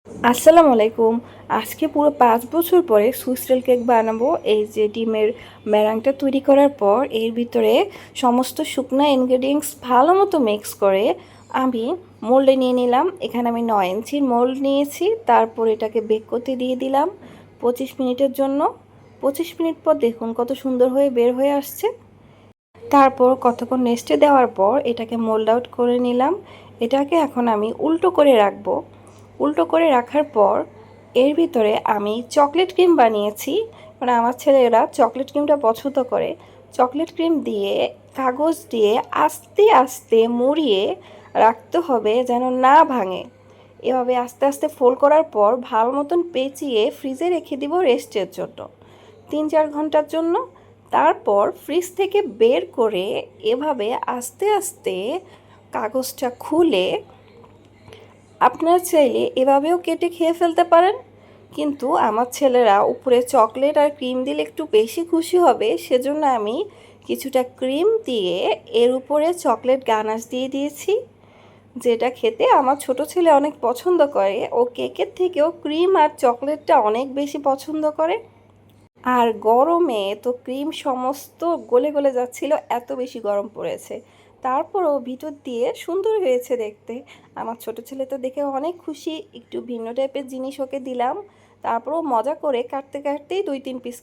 আসসালামু আলাইকুম। আজকে পুরো ৫ বছর পরে সুইস রোল কেক বানাবো। এই যে ডিমের মেরাংটা তৈরি করার পর এর ভিতরে সমস্ত শুকনা ইনগ্রেডিয়েন্টস ভালো মতো মিক্স করে আমি মোল্ডে নিয়ে নিলাম। এখানে আমি ৯ ইঞ্চির মোল্ড নিয়েছি। তারপর এটাকে বেক করতে দিয়ে দিলাম ২৫ মিনিটের জন্য। ২৫ মিনিট পর দেখুন কত সুন্দর হয়ে বের হয়ে আসছে। তারপর কতক্ষণ রেস্টে দেওয়ার পর এটাকে মোল্ড আউট করে নিলাম। এটাকে এখন আমি উল্টো করে রাখবো। উল্টো করে রাখার পর এর ভিতরে আমি চকলেট ক্রিম বানিয়েছি। মানে আমার ছেলেরা চকলেট ক্রিমটা পছন্দ করে। চকলেট ক্রিম দিয়ে কাগজ দিয়ে আস্তে আস্তে মুড়িয়ে রাখতে হবে যেন না ভাঙে। এভাবে আস্তে আস্তে ফোল্ড করার পর ভালো মতন পেঁচিয়ে ফ্রিজে রেখে দিব রেস্টের জন্য ৩-৪ ঘন্টার জন্য। তারপর ফ্রিজ থেকে বের করে এভাবে আস্তে আস্তে কাগজটা খুলে আপনারা চাইলে এভাবেও কেটে খেয়ে ফেলতে পারেন, কিন্তু আমার ছেলেরা উপরে চকলেট আর ক্রিম দিলে একটু বেশি খুশি হবে, সেজন্য আমি কিছুটা ক্রিম দিয়ে এর উপরে চকলেট গানাশ দিয়ে দিয়েছি, যেটা খেতে আমার ছোট ছেলে অনেক পছন্দ করে। ও কেকের থেকেও ক্রিম আর চকলেটটা অনেক বেশি পছন্দ করে। আর গরমে তো ক্রিম সমস্ত গলে গলে যাচ্ছিল, এত বেশি গরম পড়েছে। তারপরও ভিতর দিয়ে সুন্দর হয়েছে দেখতে। আমার ছোট ছেলে তো দেখে অনেক খুশি। একটু ভিন্ন টাইপের জিনিস ওকে দিলাম। তারপরও মজা করে কাটতে কাটতেই ২-৩ পিস